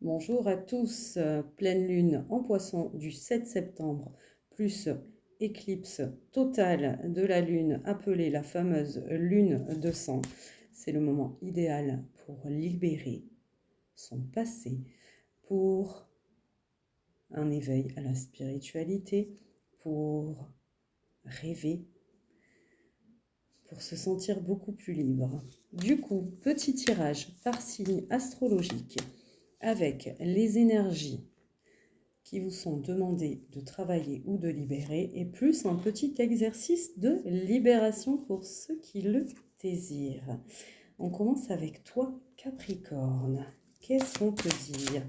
Bonjour à tous, pleine lune en Poisson du 7 septembre, plus éclipse totale de la lune appelée la fameuse lune de sang. C'est le moment idéal pour libérer son passé, pour un éveil à la spiritualité, pour rêver, pour se sentir beaucoup plus libre. Du coup, petit tirage par signe astrologique avec les énergies qui vous sont demandées de travailler ou de libérer, et plus un petit exercice de libération pour ceux qui le désirent. On commence avec toi, Capricorne. Qu'est-ce qu'on peut dire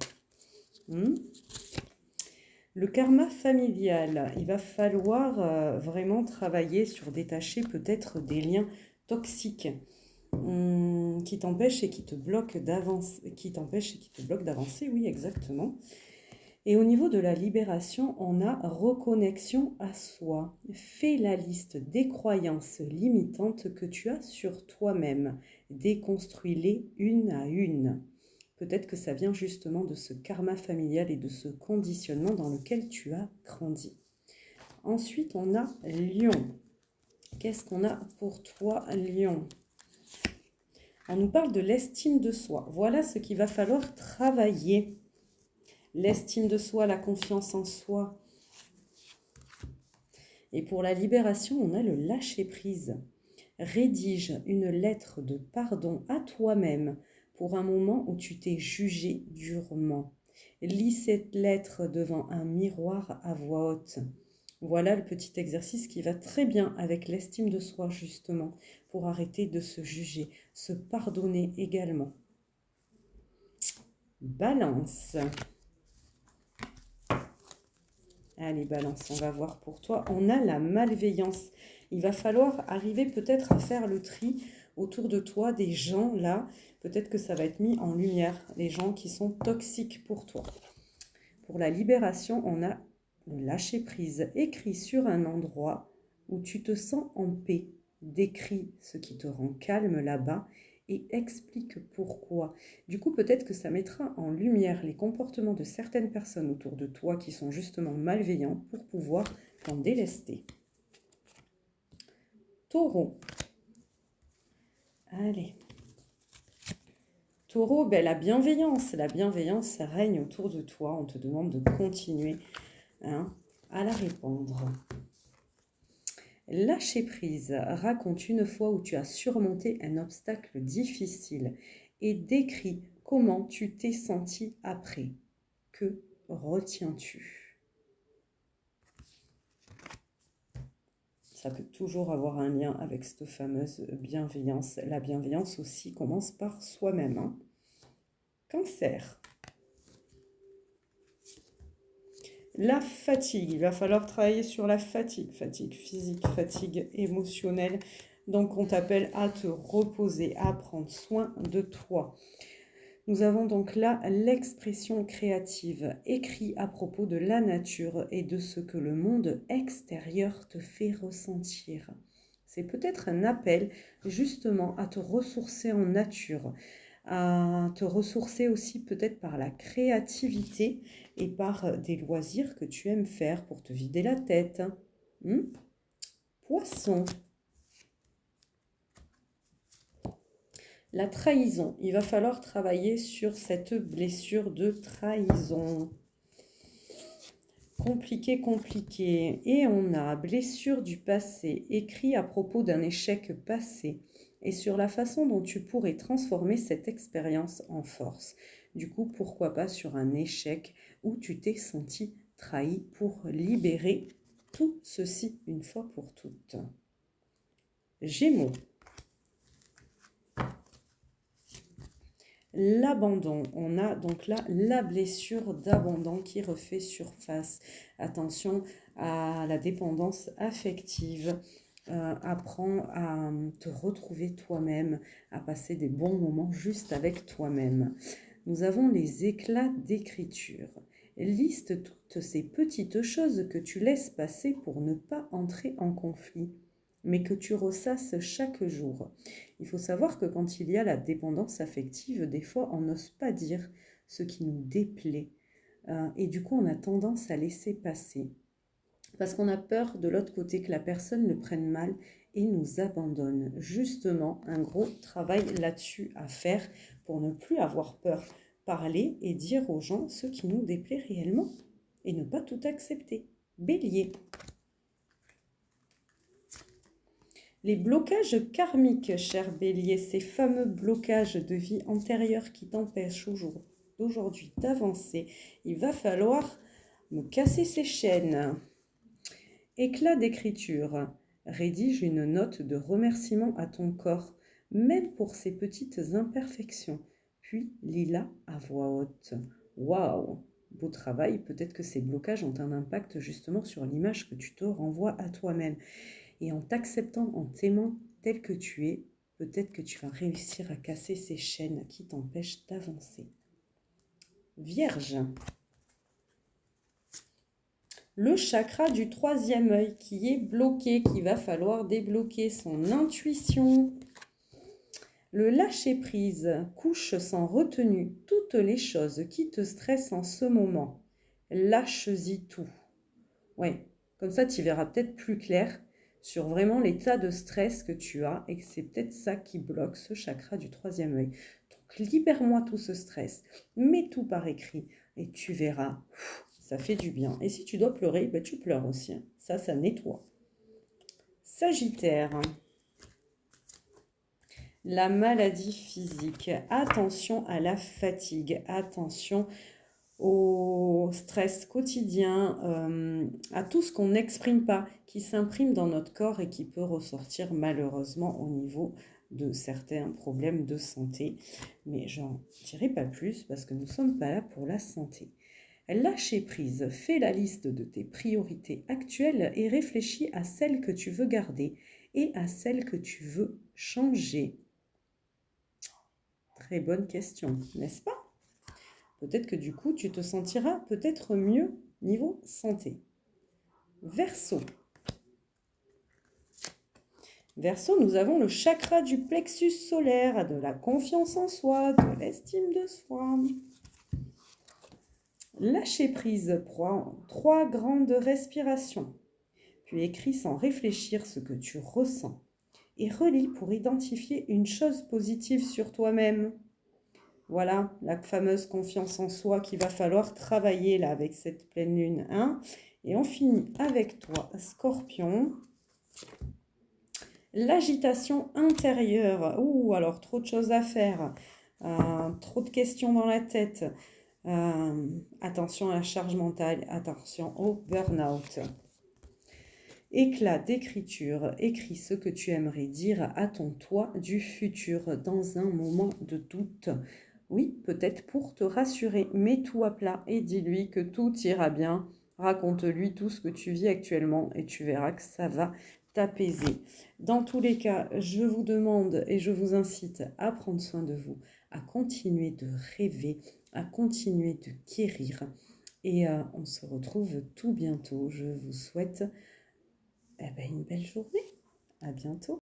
Le karma familial, il va falloir vraiment travailler sur détacher peut-être des liens toxiques qui t'empêchent et qui te bloquent d'avancer, oui, exactement. Et au niveau de la libération, on a reconnexion à soi. Fais la liste des croyances limitantes que tu as sur toi-même. Déconstruis-les une à une. Peut-être que ça vient justement de ce karma familial et de ce conditionnement dans lequel tu as grandi. Ensuite, on a Lion. Qu'est-ce qu'on a pour toi, Lion ? On nous parle de l'estime de soi. Voilà ce qu'il va falloir travailler. L'estime de soi, la confiance en soi. Et pour la libération, on a le lâcher-prise. Rédige une lettre de pardon à toi-même pour un moment où tu t'es jugé durement. Lis cette lettre devant un miroir à voix haute. Voilà le petit exercice qui va très bien avec l'estime de soi, justement, pour arrêter de se juger, se pardonner également. Balance. Allez, Balance, on va voir pour toi. On a la malveillance. Il va falloir arriver peut-être à faire le tri autour de toi des gens là. Peut-être que ça va être mis en lumière, les gens qui sont toxiques pour toi. Pour la libération, on a le lâcher-prise. Écris sur un endroit où tu te sens en paix. Décris ce qui te rend calme là-bas et explique pourquoi. Du coup, peut-être que ça mettra en lumière les comportements de certaines personnes autour de toi qui sont justement malveillants pour pouvoir t'en délester. Taureau. Allez. Taureau, la bienveillance règne autour de toi. On te demande de continuer à la répandre. Lâcher prise. Raconte une fois où tu as surmonté un obstacle difficile et décris comment tu t'es senti après. Que retiens-tu ? Ça peut toujours avoir un lien avec cette fameuse bienveillance. La bienveillance aussi commence par soi-même. Cancer. La fatigue. Il va falloir travailler sur la fatigue. Fatigue physique, fatigue émotionnelle. Donc on t'appelle à te reposer, à prendre soin de toi. Nous avons donc là l'expression créative, écrit à propos de la nature et de ce que le monde extérieur te fait ressentir. C'est peut-être un appel justement à te ressourcer en nature, à te ressourcer aussi peut-être par la créativité et par des loisirs que tu aimes faire pour te vider la tête. Poisson. La trahison, il va falloir travailler sur cette blessure de trahison. Compliqué. Et on a blessure du passé, écrit à propos d'un échec passé et sur la façon dont tu pourrais transformer cette expérience en force. Du coup, pourquoi pas sur un échec où tu t'es senti trahi pour libérer tout ceci une fois pour toutes. Gémeaux. L'abandon, on a donc là la blessure d'abandon qui refait surface. Attention à la dépendance affective. Apprends à te retrouver toi-même, à passer des bons moments juste avec toi-même. Nous avons les éclats d'écriture. Liste toutes ces petites choses que tu laisses passer pour ne pas entrer en conflit, mais que tu ressasses chaque jour. Il faut savoir que quand il y a la dépendance affective, des fois on n'ose pas dire ce qui nous déplaît. Et du coup, on a tendance à laisser passer parce qu'on a peur de l'autre côté que la personne le prenne mal et nous abandonne. Justement, un gros travail là-dessus à faire pour ne plus avoir peur. Parler et dire aux gens ce qui nous déplaît réellement et ne pas tout accepter. Bélier. Les blocages karmiques, cher Bélier, ces fameux blocages de vie antérieure qui t'empêchent aujourd'hui d'avancer, il va falloir me casser ces chaînes. Éclat d'écriture. Rédige une note de remerciement à ton corps, même pour ses petites imperfections. Puis lis-la à voix haute. Waouh! Beau travail, peut-être que ces blocages ont un impact justement sur l'image que tu te renvoies à toi-même. Et en t'acceptant, en t'aimant tel que tu es, peut-être que tu vas réussir à casser ces chaînes qui t'empêchent d'avancer. Vierge. Le chakra du troisième œil qui est bloqué, qu'il va falloir débloquer, son intuition. Le lâcher-prise, couche sans retenue toutes les choses qui te stressent en ce moment. Lâche-y tout. Ouais, comme ça tu verras peut-être plus clair sur vraiment l'état de stress que tu as et que c'est peut-être ça qui bloque ce chakra du troisième œil. Donc libère-moi tout ce stress, mets tout par écrit et tu verras, ça fait du bien. Et si tu dois pleurer, ben tu pleures aussi. Ça nettoie. Sagittaire. La maladie physique. Attention à la fatigue. Attention au stress quotidien, à tout ce qu'on n'exprime pas, qui s'imprime dans notre corps et qui peut ressortir malheureusement au niveau de certains problèmes de santé. Mais j'en dirai pas plus parce que nous ne sommes pas là pour la santé. Lâcher prise, fais la liste de tes priorités actuelles et réfléchis à celles que tu veux garder et à celles que tu veux changer. Très bonne question, n'est-ce pas? Peut-être que du coup, tu te sentiras peut-être mieux niveau santé. Verseau. Verseau, nous avons le chakra du plexus solaire, de la confiance en soi, de l'estime de soi. Lâcher prise, prends 3 grandes respirations. Puis écris sans réfléchir ce que tu ressens. Et relis pour identifier une chose positive sur toi-même. Voilà, la fameuse confiance en soi qu'il va falloir travailler là avec cette pleine lune 1. Et on finit avec toi, Scorpion. L'agitation intérieure. Ouh, alors trop de choses à faire. Trop de questions dans la tête. Attention à la charge mentale. Attention au burn-out. Éclat d'écriture. Écris ce que tu aimerais dire à ton toi du futur dans un moment de doute. Oui, peut-être pour te rassurer, mets tout à plat et dis-lui que tout ira bien. Raconte-lui tout ce que tu vis actuellement et tu verras que ça va t'apaiser. Dans tous les cas, je vous demande et je vous incite à prendre soin de vous, à continuer de rêver, à continuer de guérir. Et on se retrouve tout bientôt. Je vous souhaite une belle journée. À bientôt.